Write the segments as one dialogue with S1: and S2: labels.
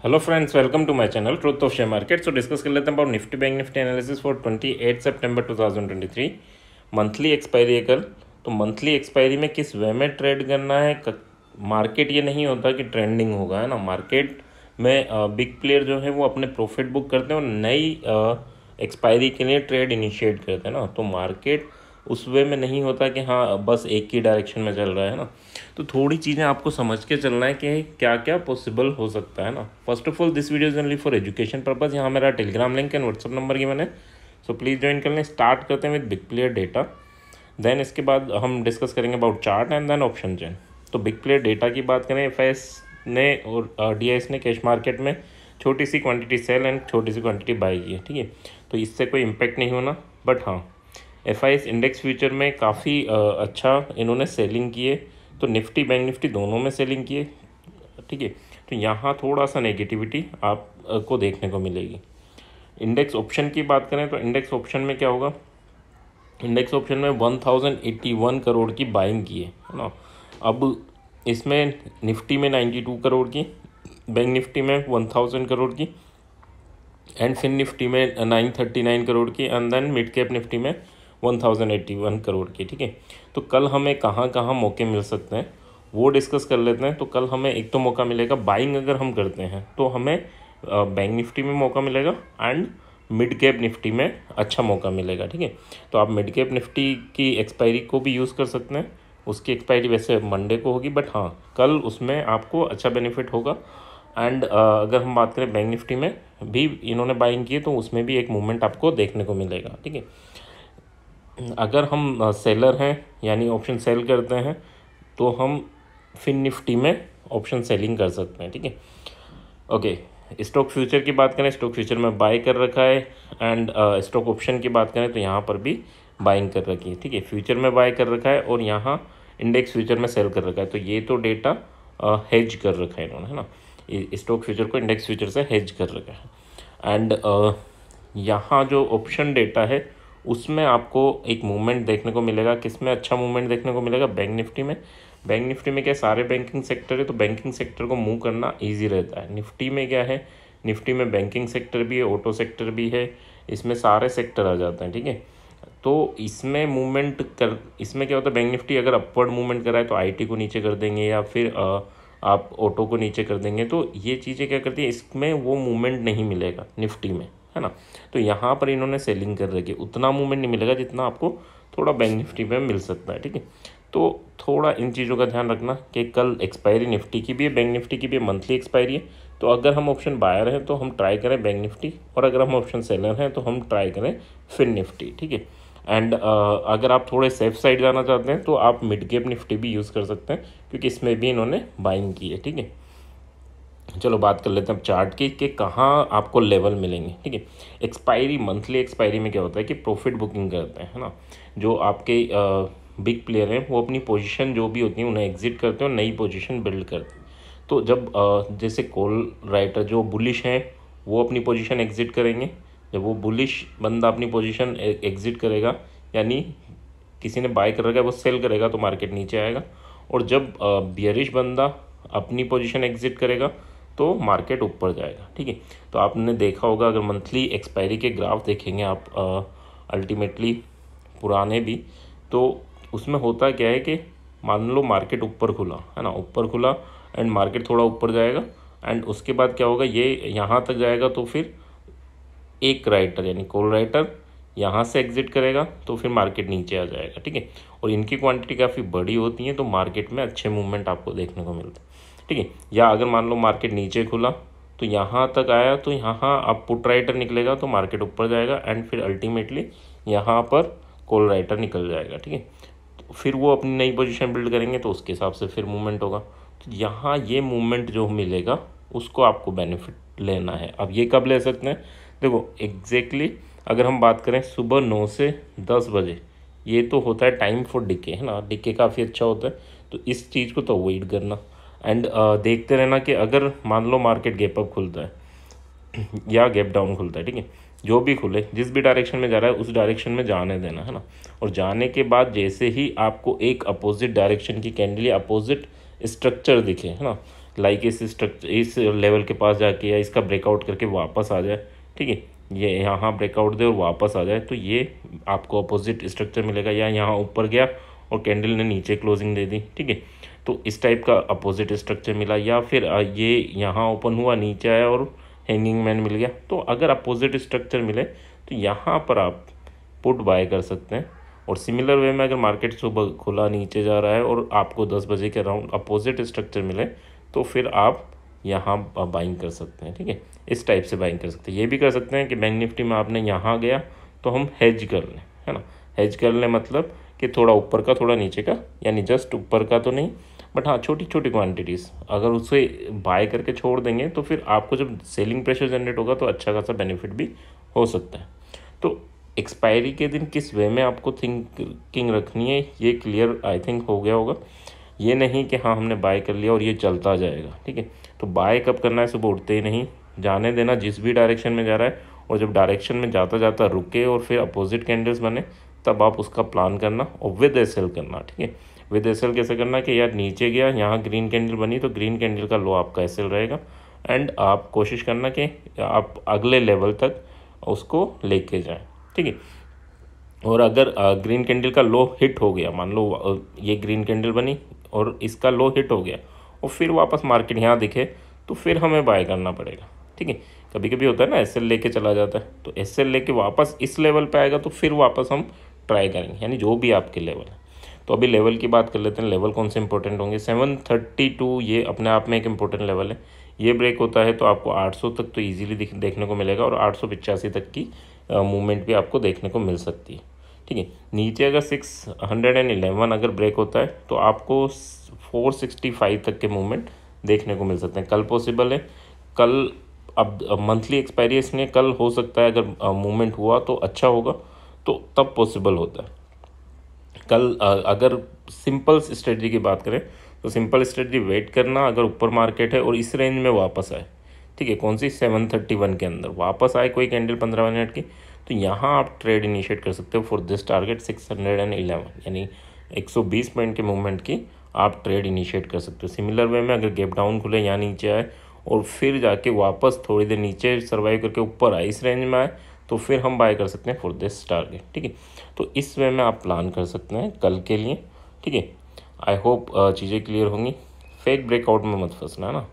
S1: Hello friends, welcome to my channel truth of share market. So discuss कर लेते हैं about Nifty bank Nifty analysis for 28 सितंबर 2023। Monthly expiry है कल। तो मंथली एक्सपायरी में किस वे में ट्रेड करना है। मार्केट ये नहीं होता कि ट्रेंडिंग होगा, है ना। मार्केट में बिग प्लेयर जो है वो अपने प्रॉफिट बुक करते हैं और नई एक्सपायरी के लिए ट्रेड इनिशिएट करते हैं ना। तो मार्केट उस वे में नहीं होता कि हाँ बस एक ही डायरेक्शन में चल रहा है ना। तो थोड़ी चीज़ें आपको समझ के चलना है कि क्या क्या पॉसिबल हो सकता है ना। First of all this video is only for education purpose. यहाँ मेरा Telegram link and WhatsApp number given है, सो प्लीज़ ज्वाइन कर लें। स्टार्ट करते हैं with big player data, then इसके बाद हम डिस्कस करेंगे about chart and then option chain. तो बिग प्लेयर डेटा की बात करें, एफ ने और डी ने कैश मार्केट में छोटी सी क्वांटिटी सेल एंड छोटी सी क्वांटिटी बाई की है, ठीक है। तो इससे कोई इम्पैक्ट नहीं होना, बट हाँ एफ इंडेक्स फ्यूचर में काफ़ी अच्छा इन्होंने सेलिंग किए। तो निफ्टी बैंक निफ्टी दोनों में सेलिंग किए, ठीक है। तो यहाँ थोड़ा सा नेगेटिविटी आपको देखने को मिलेगी। इंडेक्स ऑप्शन की बात करें तो इंडेक्स ऑप्शन में क्या होगा, इंडेक्स ऑप्शन में 1081 करोड़ की बाइंग की है ना। अब इसमें निफ्टी में 92 करोड़ की, बैंक निफ्टी में 1000 करोड़ की एंड फिन निफ्टी में 939 करोड़ की and then mid cap Nifty में 1081 करोड़ की, ठीक है। तो कल हमें कहाँ कहाँ मौके मिल सकते हैं वो डिस्कस कर लेते हैं। तो कल हमें एक तो मौका मिलेगा बाइंग अगर हम करते हैं तो हमें बैंक निफ्टी में मौका मिलेगा एंड मिड कैप निफ्टी में अच्छा मौका मिलेगा, ठीक है। तो आप मिड कैप निफ्टी की एक्सपायरी को भी यूज़ कर सकते हैं। उसकी एक्सपायरी वैसे मंडे को होगी, बट हाँ कल उसमें आपको अच्छा बेनिफिट होगा। एंड अगर हम बात करें बैंक निफ्टी में भी इन्होंने बाइंग की तो उसमें भी एक मूवमेंट आपको देखने को मिलेगा, ठीक है। अगर हम सेलर हैं यानी ऑप्शन सेल करते हैं तो हम फिन निफ्टी में ऑप्शन सेलिंग कर सकते हैं, ठीक है। ओके, स्टॉक फ्यूचर की बात करें, स्टॉक फ्यूचर में बाय कर रखा है एंड स्टॉक ऑप्शन की बात करें तो यहाँ पर भी बाइंग कर रखी है, ठीक है। फ्यूचर में बाय कर रखा है और यहाँ इंडेक्स फ्यूचर में सेल कर रखा है। तो ये तो डेटा हेज कर रखा है इन्होंने, है ना। स्टॉक फ्यूचर को इंडेक्स फ्यूचर से हेज कर रखा है। एंड यहाँ जो ऑप्शन डेटा है उसमें आपको एक मूवमेंट देखने को मिलेगा। किसमें अच्छा मूवमेंट देखने को मिलेगा, बैंक निफ्टी में। बैंक निफ्टी में क्या सारे बैंकिंग सेक्टर है तो बैंकिंग सेक्टर को मूव करना इजी रहता है। निफ्टी में क्या है, निफ्टी में बैंकिंग सेक्टर भी है, ऑटो सेक्टर भी है, इसमें सारे सेक्टर आ जाते हैं, ठीक है। तो इसमें मूवमेंट कर, इसमें क्या होता है, बैंक निफ्टी अगर अपवर्ड मूवमेंट कराए तो आईटी को नीचे कर देंगे या फिर आप ऑटो को नीचे कर देंगे। तो ये चीज़ें क्या करती है, इसमें वो मूवमेंट नहीं मिलेगा निफ्टी में, है ना। तो यहाँ पर इन्होंने सेलिंग कर रखी है, उतना मूवमेंट नहीं मिलेगा जितना आपको थोड़ा बैंक निफ्टी में मिल सकता है, ठीक है। तो थोड़ा इन चीज़ों का ध्यान रखना कि कल एक्सपायरी निफ्टी की भी है, बैंक निफ्टी की भी मंथली एक्सपायरी है। तो अगर हम ऑप्शन बायर हैं तो हम ट्राई करें बैंक निफ्टी, और अगर हम ऑप्शन सेलर हैं तो हम ट्राई करें फिन निफ्टी, ठीक है। एंड अगर आप थोड़े सेफ साइड जाना चाहते हैं तो आप मिड कैप निफ्टी भी यूज़ कर सकते हैं क्योंकि इसमें भी इन्होंने बाइंग की है, ठीक है। चलो बात कर लेते हैं अब चार्ट की कि कहाँ आपको लेवल मिलेंगे, ठीक है। एक्सपायरी, मंथली एक्सपायरी में क्या होता है कि प्रॉफिट बुकिंग करते हैं, है ना। जो आपके बिग प्लेयर हैं वो अपनी पोजीशन जो भी होती है उन्हें एग्जिट करते हैं और नई पोजीशन बिल्ड करते हैं। तो जब जैसे कॉल राइटर जो बुलिश हैं वो अपनी पोजीशन एग्जिट करेंगे। जब वो बुलिश बंदा अपनी पोजीशन एग्जिट करेगा यानी किसी ने बाय कर रखा है वो सेल करेगा तो मार्केट नीचे आएगा। और जब बियरिश बंदा अपनी पोजीशन एग्जिट करेगा तो मार्केट ऊपर जाएगा, ठीक है। तो आपने देखा होगा, अगर मंथली एक्सपायरी के ग्राफ देखेंगे आप अल्टीमेटली पुराने भी, तो उसमें होता क्या है कि मान लो मार्केट ऊपर खुला, है ना, ऊपर खुला एंड मार्केट थोड़ा ऊपर जाएगा एंड उसके बाद क्या होगा, ये यहाँ तक जाएगा तो फिर एक राइटर यानी कॉल राइटर यहाँ से एग्जिट करेगा तो फिर मार्केट नीचे आ जाएगा, ठीक है। और इनकी क्वांटिटी काफ़ी बड़ी होती है तो मार्केट में अच्छे मूवमेंट आपको देखने को मिलते हैं, ठीक है। या अगर मान लो मार्केट नीचे खुला तो यहाँ तक आया तो यहाँ आप पुट राइटर निकलेगा तो मार्केट ऊपर जाएगा एंड फिर अल्टीमेटली यहाँ पर कॉल राइटर निकल जाएगा, ठीक है। तो फिर वो अपनी नई पोजीशन बिल्ड करेंगे तो उसके हिसाब से फिर मूवमेंट होगा। तो यहाँ ये मूवमेंट जो मिलेगा उसको आपको बेनिफिट लेना है। अब ये कब ले सकते हैं, देखो एग्जैक्टली अगर हम बात करें सुबह 9 से 10 बजे, ये तो होता है टाइम फॉर डिके, है ना। डिके काफ़ी अच्छा होता है तो इस चीज़ को तो अवॉइड करना एंड देखते रहना कि अगर मान लो मार्केट गैप अप खुलता है या गैप डाउन खुलता है, ठीक है, जो भी खुले जिस भी डायरेक्शन में जा रहा है उस डायरेक्शन में जाने देना, है ना। और जाने के बाद जैसे ही आपको एक अपोजिट डायरेक्शन की कैंडल या अपोजिट स्ट्रक्चर दिखे, है ना, लाइक इस स्ट्रक्चर इस लेवल के पास जाके या इसका ब्रेकआउट करके वापस आ जाए, ठीक है, ये यहाँ ब्रेकआउट दे और वापस आ जाए, तो ये आपको अपोजिट स्ट्रक्चर मिलेगा। या यहाँ ऊपर गया और कैंडल ने नीचे क्लोजिंग दे दी, ठीक है, तो इस टाइप का अपोजिट स्ट्रक्चर मिला। या फिर ये यहाँ ओपन हुआ, नीचे आया और हैंगिंग मैन मिल गया। तो अगर अपोजिट स्ट्रक्चर मिले तो यहाँ पर आप पुट बाय कर सकते हैं। और सिमिलर वे में अगर मार्केट सुबह खुला नीचे जा रहा है और आपको 10 बजे के अराउंड अपोजिट स्ट्रक्चर मिले तो फिर आप यहाँ बाइंग कर सकते हैं, ठीक है, इस टाइप से बाइंग कर सकते हैं। ये भी कर सकते हैं कि बैंक निफ्टी में आपने यहाँ गया तो हम हेज कर लें, है ना। हेज कर लें मतलब कि थोड़ा ऊपर का थोड़ा नीचे का, यानी जस्ट ऊपर का तो नहीं, बट हाँ छोटी छोटी क्वांटिटीज़ अगर उसे बाय करके छोड़ देंगे तो फिर आपको जब सेलिंग प्रेशर जनरेट होगा तो अच्छा खासा बेनिफिट भी हो सकता है। तो एक्सपायरी के दिन किस वे में आपको थिंकिंग रखनी है ये क्लियर आई थिंक हो गया होगा। ये नहीं कि हाँ हमने बाय कर लिया और ये चलता जाएगा, ठीक है। तो बाय कब करना है, सुबह उठते ही नहीं, जाने देना जिस भी डायरेक्शन में जा रहा है, और जब डायरेक्शन में जाता जाता रुके और फिर अपोजिट कैंडल्स बने तब आप उसका प्लान करना और विद एसएल करना, ठीक है। विद एसएल कैसे करना कि यार नीचे गया, यहाँ ग्रीन कैंडल बनी तो ग्रीन कैंडल का लो आपका एसएल रहेगा, एंड आप कोशिश करना कि आप अगले लेवल तक उसको लेके जाएं, ठीक है। और अगर ग्रीन कैंडल का लो हिट हो गया, मान लो ये ग्रीन कैंडल बनी और इसका लो हिट हो गया और फिर वापस मार्केट यहाँ दिखे तो फिर हमें बाय करना पड़ेगा, ठीक है। कभी कभी होता है ना एसएल लेके चला जाता है, तो एसएल लेके वापस इस लेवल पे आएगा तो फिर वापस हम ट्राई करेंगे, यानी जो भी आपके लेवल है। तो अभी लेवल की बात कर लेते हैं, लेवल कौन से इंपॉर्टेंट होंगे। 732 ये अपने आप में एक इंपॉर्टेंट लेवल है। ये ब्रेक होता है तो आपको 800 तक तो ईजिली देखने को मिलेगा और 885 तक की मूवमेंट भी आपको देखने को मिल सकती है, ठीक है। नीचे अगर 611 अगर ब्रेक होता है तो आपको 465 तक के मूवमेंट देखने को मिल सकते हैं। कल पॉसिबल है, कल अब मंथली एक्सपायरी इसमें कल हो सकता है, अगर मूवमेंट हुआ तो अच्छा होगा तो तब पॉसिबल होता है। कल अगर सिंपल स्ट्रेटजी की बात करें तो सिंपल स्ट्रेटजी वेट करना, अगर ऊपर मार्केट है और इस रेंज में वापस आए, ठीक है, कौन सी 731 के अंदर वापस आए कोई कैंडल 15 मिनट की, तो यहाँ आप ट्रेड इनिशिएट कर सकते हो फॉर दिस टारगेट 611, यानी 120 पॉइंट के मूवमेंट की आप ट्रेड इनिशिएट कर सकते हो। सिमिलर वे में अगर गैप डाउन खुले यहाँ नीचे आए और फिर जाके वापस थोड़ी देर नीचे सर्वाइव करके ऊपर आए इस रेंज में आए तो फिर हम बाय कर सकते हैं फॉर दिस टारगेट, ठीक है। तो इस वे में आप प्लान कर सकते हैं कल के लिए, ठीक है। आई होप चीज़ें क्लियर होंगी, फेक ब्रेकआउट में मत फंसना, है ना।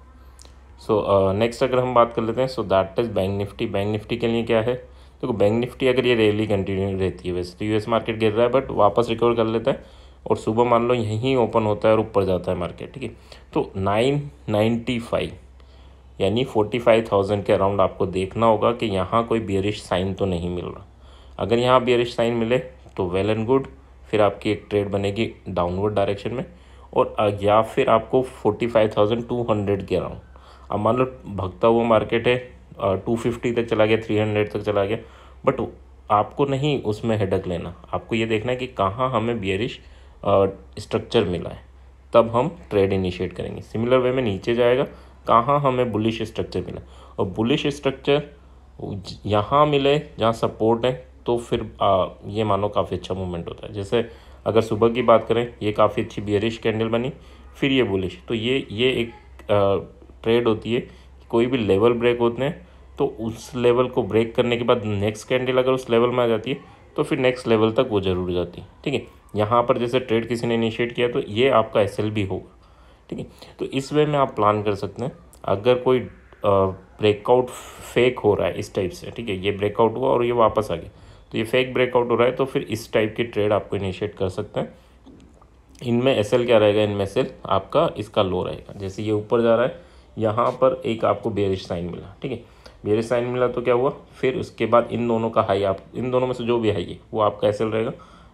S1: सो नेक्स्ट अगर हम बात कर लेते हैं, so that is bank Nifty. Bank Nifty के लिए क्या है, देखो बैंक निफ्टी अगर ये रैली कंटिन्यू रहती है, वैसे तो यूएस मार्केट गिर रहा है बट वापस रिकवर कर लेता है और सुबह मान लो यहीं ओपन होता है और ऊपर जाता है मार्केट, ठीक है। तो 995 यानी 45,000 के अराउंड आपको देखना होगा कि यहाँ कोई बियरिश साइन तो नहीं मिल रहा। अगर यहाँ बियरिश साइन मिले तो वेल एंड गुड, फिर आपकी एक ट्रेड बनेगी डाउनवर्ड डायरेक्शन में, और या फिर आपको 45,200 के अराउंड, अब मान लो भगता हुआ मार्केट है 250 तक चला गया, 300 तक चला गया, बट आपको नहीं उसमें हेडक लेना, आपको ये देखना है कि कहाँ हमें बियरिश स्ट्रक्चर मिला है, तब हम ट्रेड इनिशिएट करेंगे। सिमिलर वे में नीचे जाएगा, कहाँ हमें बुलिश स्ट्रक्चर मिला, और बुलिश स्ट्रक्चर यहाँ मिले जहाँ सपोर्ट है तो फिर ये मानो काफ़ी अच्छा मूवमेंट होता है। जैसे अगर सुबह की बात करें, ये काफ़ी अच्छी बियरिश कैंडल बनी, फिर ये बुलिश, तो ये एक ट्रेड होती है कि कोई भी लेवल ब्रेक होते हैं तो उस लेवल को ब्रेक करने के बाद नेक्स्ट कैंडल अगर उस लेवल में आ जाती है तो फिर नेक्स्ट लेवल तक वो जरूर जाती है, ठीक है। यहाँ पर जैसे ट्रेड किसी ने इनिशिएट किया तो ये आपका एसएल भी होगा, ठीक है। तो इस वे में आप प्लान कर सकते हैं। अगर कोई ब्रेकआउट फेक हो रहा है इस टाइप से, ठीक है, ये ब्रेकआउट हुआ और ये वापस आ गया तो ये फेक ब्रेकआउट हो रहा है, तो फिर इस टाइप की ट्रेड आपको इनिशिएट कर सकते हैं। इनमें एसएल क्या रहेगा, इनमें एसएल आपका इसका लो रहेगा। जैसे ये ऊपर जा रहा है, यहाँ पर एक आपको बेयरिश साइन मिला, ठीक है, बेयरिश साइन मिला तो क्या हुआ, फिर उसके बाद इन दोनों का हाई, आप इन दोनों में से जो भी हाई है वो आपका एसएल रहेगा,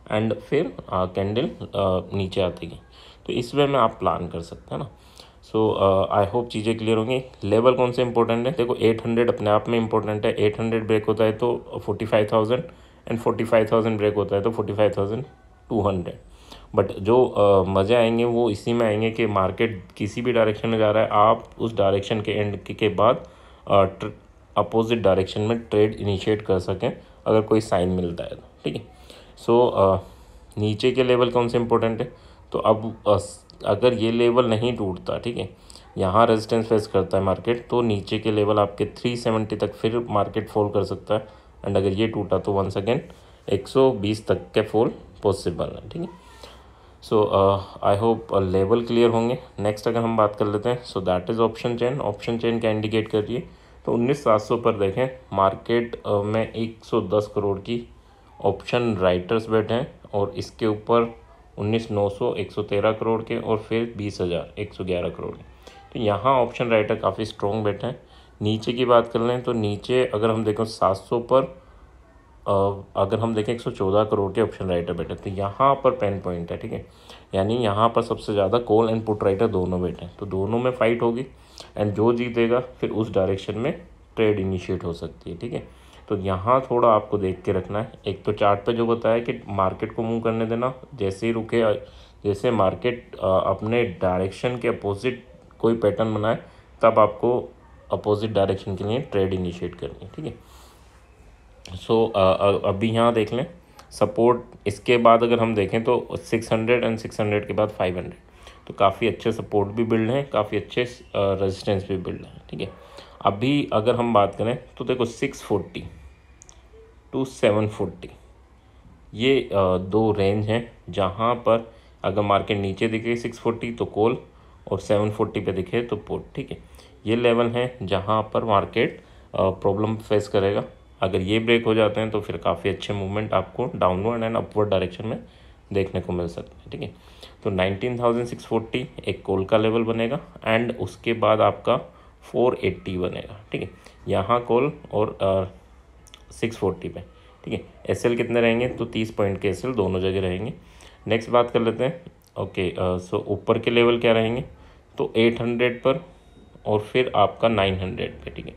S1: एंड फिर कैंडल नीचे आती गई। तो इस वे में आप प्लान कर सकते हैं ना। सो आई होप चीज़ें क्लियर होंगी। लेवल कौन से इंपॉर्टेंट है, देखो 800 अपने आप में इंपॉर्टेंट है। 800 ब्रेक होता है तो 45,000, एंड 45,000 ब्रेक होता है तो 45,200। बट जो मज़े आएंगे वो इसी में आएंगे कि मार्केट किसी भी डायरेक्शन में जा रहा है, आप उस डायरेक्शन के एंड के बाद अपोजिट डायरेक्शन में ट्रेड इनिशिएट कर सकें अगर कोई साइन मिलता है तो, ठीक है। सो नीचे के लेवल कौन से इंपॉर्टेंट है, तो अब अगर ये लेवल नहीं टूटता, ठीक है, यहाँ रेजिस्टेंस फेस करता है मार्केट, तो नीचे के लेवल आपके 370 तक फिर मार्केट फॉल कर सकता है। एंड अगर ये टूटा तो वंस अगेन 120 तक के फॉल पॉसिबल है, ठीक है। सो आई होप लेवल क्लियर होंगे। नेक्स्ट अगर हम बात कर लेते हैं, so that is option chain. Option chain क्या इंडिकेट कर रही है, तो 19,700 पर देखें मार्केट में 110 करोड़ की ऑप्शन राइटर्स बैठे हैं, और इसके ऊपर 19,900 113 करोड़ के, और फिर 20,000 111 करोड़ के। तो यहाँ ऑप्शन राइटर काफ़ी स्ट्रॉन्ग बैठे हैं। नीचे की बात कर लें तो नीचे अगर हम देखें 700 पर अगर हम देखें 114 करोड़ के ऑप्शन राइटर बैठे, तो यहाँ पर पेन पॉइंट है, ठीक है। यानी यहाँ पर सबसे ज़्यादा कॉल एंड पुट राइटर दोनों बैठे हैं, तो दोनों में फाइट होगी, एंड जो जीतेगा फिर उस डायरेक्शन में ट्रेड इनिशिएट हो सकती है, ठीक है। तो यहाँ थोड़ा आपको देख के रखना है। एक तो चार्ट पे जो बताया कि मार्केट को मूव करने देना, जैसे ही रुके, जैसे मार्केट अपने डायरेक्शन के अपोजिट कोई पैटर्न बनाए, तब आपको अपोजिट डायरेक्शन के लिए ट्रेड इनिशिएट करनी है, ठीक है। सो अभी यहाँ देख लें सपोर्ट, इसके बाद अगर हम देखें तो 600 एंड 600 के बाद 500, तो काफ़ी अच्छे सपोर्ट भी बिल्ड हैं, काफ़ी अच्छे रेजिस्टेंस भी बिल्ड हैं, ठीक है। अभी अगर हम बात करें तो देखो 640 टू 740 ये दो रेंज हैं, जहाँ पर अगर मार्केट नीचे दिखे 640 तो कॉल, और 740 पे दिखे तो पुट, ठीक है। ये लेवल हैं जहाँ पर मार्केट प्रॉब्लम फेस करेगा। अगर ये ब्रेक हो जाते हैं तो फिर काफ़ी अच्छे मूवमेंट आपको डाउनवर्ड एंड अपवर्ड डायरेक्शन में देखने को मिल सकते हैं, ठीक है। तो 19,640 एक कॉल का लेवल बनेगा, एंड उसके बाद आपका 480 बनेगा, ठीक है। यहाँ कॉल और 640 पे, ठीक है। एसएल कितने रहेंगे, तो 30 पॉइंट के एसएल दोनों जगह रहेंगे। नेक्स्ट बात कर लेते हैं, ओके। सो ऊपर के लेवल क्या रहेंगे, तो 800 पर और फिर आपका 900 पे, ठीक है।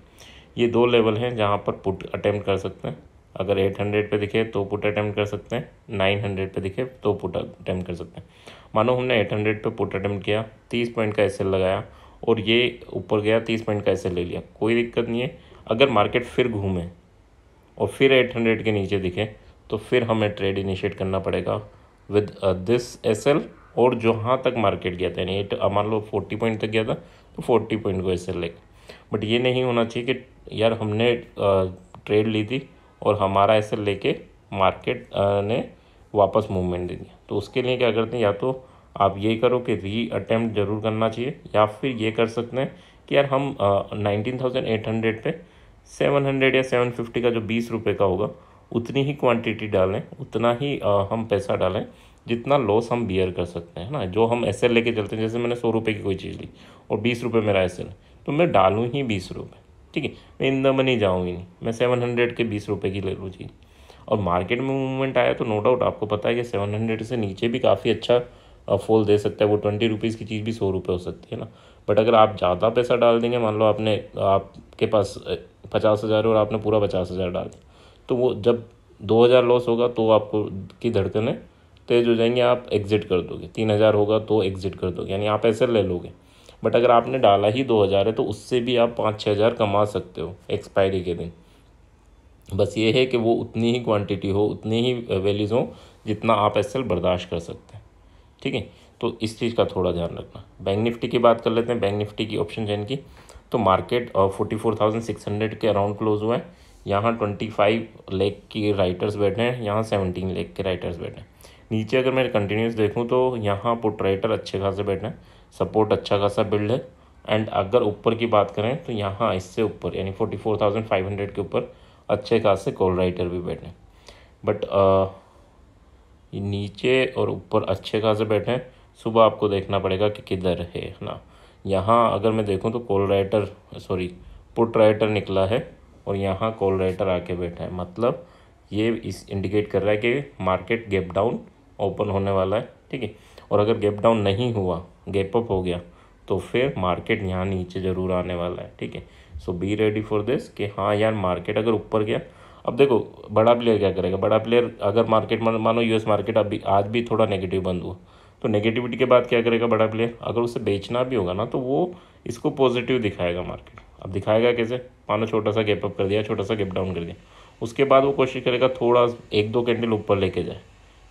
S1: ये दो लेवल हैं जहाँ पर पुट अटेम्प्ट कर सकते हैं। अगर 800 पे दिखे तो पुट अटेम्प्ट कर सकते हैं, 900 पे दिखे तो पुट अटेम्प्ट कर सकते हैं। मानो हमने 800 पे पुट अटेम्प्ट किया, 30 पॉइंट का एसएल लगाया, और ये ऊपर गया 30 पॉइंट का एसएल ले लिया, कोई दिक्कत नहीं है। अगर मार्केट फिर घूमे और फिर 800 के नीचे दिखे, तो फिर हमें ट्रेड इनिशिएट करना पड़ेगा विद दिस एसएल, और जहाँ तक मार्केट गया था, यानी मान लो 40 पॉइंट तक गया था तो 40 पॉइंट को एसएल लेके। बट ये नहीं होना चाहिए कि यार हमने ट्रेड ली थी और हमारा एसएल लेके मार्केट ने वापस मूवमेंट दे दिया। तो उसके लिए क्या करते हैं, या तो आप ये करो कि री अटेम्प्ट जरूर करना चाहिए, या फिर ये कर सकते हैं कि यार हम 19,800 पे 700 या 750 का जो 20 रुपये का होगा उतनी ही क्वांटिटी डालें, उतना ही हम पैसा डालें जितना लॉस हम बियर कर सकते हैं ना। जो हम एसएल लेके चलते हैं, जैसे मैंने 100 रुपये की कोई चीज़ ली और 20 रुपये मेरा एसएल, तो मैं डालूँ ही 20 रुपये, ठीक है। मैं इन द मनी जाऊँगी नहीं, मैं 700 के 20 रुपये की ले लूँ चीज़। और मार्केट में मूवमेंट आया तो नो डाउट आपको पता है कि 700 से नीचे भी काफ़ी अच्छा फॉल दे सकता है। वो 20 रुपीज़ की चीज़ भी 100 रुपये हो सकती है ना। बट अगर आप ज़्यादा पैसा डाल देंगे, मान लो आपके पास 50,000 और आपने पूरा 50,000 डाल दिया, तो वो जब 2,000 लॉस होगा तो आपको की धड़कनें तेज़ हो जाएंगी, आप एग्जिट कर दोगे। 3,000 होगा तो एग्जिट कर दोगे, यानी आप ऐसे ले लोगे। बट अगर आपने डाला ही 2,000 है तो उससे भी आप 5-6,000 कमा सकते हो एक्सपायरी के दिन। बस ये है कि वो उतनी ही क्वांटिटी हो, उतनी ही वैल्यूज़ हो जितना आप एसएल बर्दाश्त कर सकते हैं, ठीक है। तो इस चीज़ का थोड़ा ध्यान रखना। बैंक निफ्टी की बात कर लेते हैं। बैंक निफ्टी की ऑप्शन चेन की, तो मार्केट 44,600 के अराउंड क्लोज हुआ है। यहाँ 25 लाख की राइटर्स बैठे हैं, यहाँ 17 लाख के राइटर्स बैठे हैं। नीचे अगर मैं कंटिन्यूस देखूँ तो यहाँ पुट राइटर अच्छे खासे बैठे हैं, सपोर्ट अच्छा खासा बिल्ड है। एंड अगर ऊपर की बात करें तो यहाँ इससे ऊपर यानी 44,500 के ऊपर अच्छे खासे कॉल राइटर भी बैठे हैं। बट नीचे और ऊपर अच्छे खासे बैठे हैं। सुबह आपको देखना पड़ेगा कि किधर है ना। यहाँ अगर मैं देखूँ तो पुट राइटर निकला है और यहाँ कॉल राइटर आके बैठा है, मतलब ये इस इंडिकेट कर रहा है कि मार्केट गैप डाउन ओपन होने वाला है, ठीक है। और अगर गैप डाउन नहीं हुआ, गैप अप हो गया, तो फिर मार्केट यहाँ नीचे ज़रूर आने वाला है, ठीक है। सो बी रेडी फॉर दिस कि हाँ यार मार्केट अगर ऊपर गया, अब देखो बड़ा प्लेयर क्या करेगा। बड़ा प्लेयर अगर मार्केट मानो यूएस मार्केट अभी आज भी थोड़ा नेगेटिव बंद हुआ, तो नेगेटिविटी के बाद क्या करेगा बड़ा प्लेयर, अगर उसे बेचना भी होगा ना तो वो इसको पॉजिटिव दिखाएगा मार्केट। अब दिखाएगा कैसे, मानो छोटा सा गैप अप कर दिया, छोटा सा गैप डाउन कर दिया, उसके बाद वो कोशिश करेगा थोड़ा 1-2 कैंडल ऊपर लेके जाए,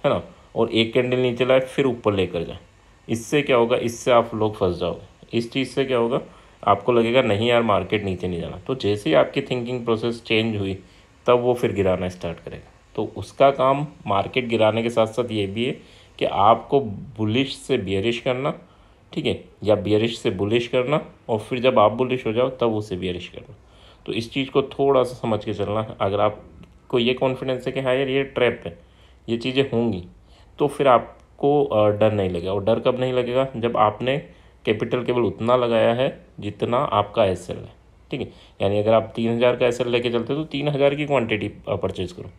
S1: है ना, और 1 कैंडल नीचे लाए फिर ऊपर लेकर जाए। इससे क्या होगा, इससे आप लोग फंस जाओगे। इस चीज़ से क्या होगा, आपको लगेगा नहीं यार मार्केट नीचे नहीं जाना, तो जैसे ही आपकी थिंकिंग प्रोसेस चेंज हुई तब वो फिर गिराना स्टार्ट करेगा। तो उसका काम मार्केट गिराने के साथ साथ ये भी है कि आपको बुलिश से बियरिश करना, ठीक है, या बियरिश से बुलिश करना, और फिर जब आप बुलिश हो जाओ तब उसे बियरिश करना। तो इस चीज़ को थोड़ा सा समझ के चलना है। अगर आपको ये कॉन्फिडेंस है कि हाँ यार ये ट्रैप है, ये चीज़ें होंगी, तो फिर आपको डर नहीं लगेगा। और डर कब नहीं लगेगा, जब आपने कैपिटल केवल उतना लगाया है जितना आपका एसएल है, ठीक है। यानी अगर आप 3000 का एसएल लेके चलते हो तो 3000 की क्वांटिटी परचेज करो।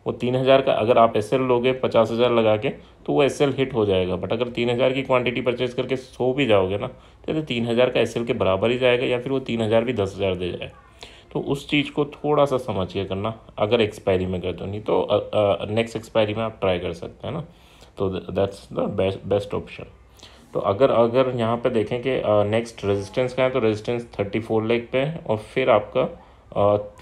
S1: वो 3000 का अगर आप एसएल लोगे 50,000 लगा के तो वो एसएल हिट हो जाएगा। बट अगर 3000 की क्वांटिटी परचेज करके सो भी जाओगे ना, तो 3000 का एसएल के बराबर ही जाएगा, या फिर वो 3000 भी 10,000 दे जाए। तो उस चीज़ को थोड़ा सा समझ के करना अगर एक्सपायरी में करते हो, नहीं तो नेक्स्ट एक्सपायरी में आप ट्राई कर सकते हैं ना। तो दैट्स द बेस्ट ऑप्शन। तो अगर यहाँ पे देखें कि नेक्स्ट रेजिस्टेंस का है, तो रेजिस्टेंस 34 लेग पे है, और फिर आपका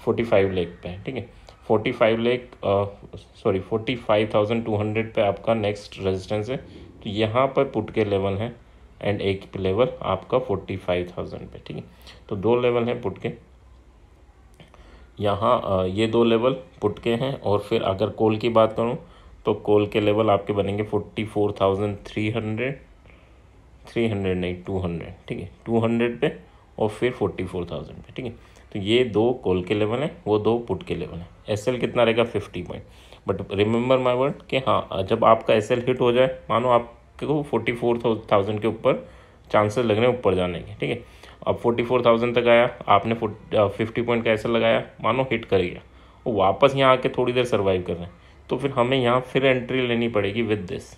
S1: 45 लेग पे है, ठीक है। 45,200 पे आपका नेक्स्ट रेजिस्टेंस है। तो यहाँ पर पुट के लेवल हैं, एंड एक लेवल आपका 45,000 पे, ठीक है। तो दो लेवल हैं पुट के यहाँ, ये दो लेवल पुट के हैं। और फिर अगर कॉल की बात करूँ तो कॉल के लेवल आपके बनेंगे 44,300, 300 नहीं 200, ठीक है, 200 पे, और फिर 44,000 पे, ठीक है। तो ये दो कॉल के लेवल हैं, वो दो पुट के लेवल हैं। एसएल कितना रहेगा 50 point. But remember my word कि हाँ, जब आपका एसएल हिट हो जाए, मानो आपको 44,000 के ऊपर चांसेस लग रहे हैं ऊपर जाने के, ठीक है। अब 44,000 तक आया, आपने 50 पॉइंट का एसएल लगाया, मानो हिट कर गया, वो वापस यहाँ आके थोड़ी देर सर्वाइव कर रहे हैं, तो फिर हमें यहाँ फिर एंट्री लेनी पड़ेगी विद दिस।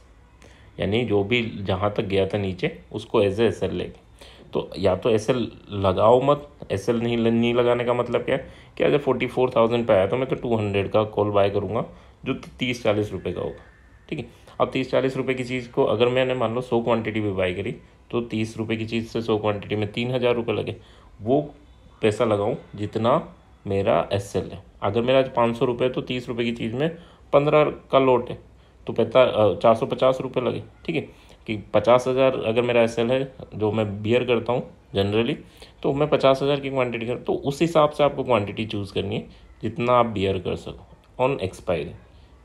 S1: यानी जो भी जहाँ तक गया था नीचे उसको एज ए एसएल लेके। तो या तो एसएल लगाओ मत, एसएल नहीं लगाने का मतलब क्या है कि अगर 44,000 पे आया तो मैं तो 200 का कॉल बाय करूँगा, जो 30-40 रुपये का होगा, ठीक है। अब 30-40 रुपये की चीज़ को अगर मैंने मान लो 100 क्वांटिटी भी बाय करी, तो 30 रुपये की चीज़ से 100 क्वांटिटी में 3,000 रुपये लगे। वो पैसा लगाऊँ जितना मेरा एसएल है। अगर मेरा 500 रुपये तो 30 रुपये की चीज़ में 15 का लोट है, तो 450 रुपये लगे, ठीक है। कि 50,000 अगर मेरा एसएल है जो मैं बियर करता हूँ जनरली, तो मैं 50,000 की क्वांटिटी कर, तो उस हिसाब से आपको क्वांटिटी चूज़ करनी है जितना आप बियर कर सको ऑन एक्सपायरी,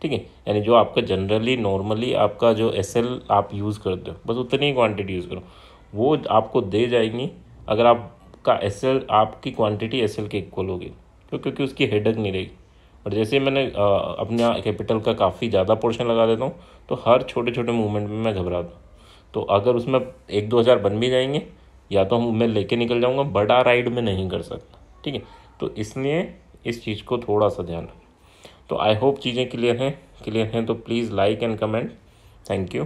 S1: ठीक है। यानी जो आपका जनरली नॉर्मली आपका जो एसएल आप यूज़ करते हो, बस उतनी ही क्वांटिटी यूज़ करो, वो आपको दे जाएगी अगर आपका एसएल, आपकी क्वांटिटी एसएल के इक्वल होगी, क्योंकि उसकी हेडक नहीं रहेगी। और जैसे मैंने अपना कैपिटल का काफ़ी ज़्यादा पोर्शन लगा देता हूँ, तो हर छोटे छोटे मूवमेंट में मैं घबराता हूँ। तो अगर उसमें 1-2 हज़ार बन भी जाएंगे, या तो मैं लेके निकल जाऊँगा, बड़ा राइड में नहीं कर सकता, ठीक है। तो इसलिए इस चीज़ को थोड़ा सा ध्यान रखें। तो आई होप चीज़ें क्लियर हैं। तो please like and comment. Thank you.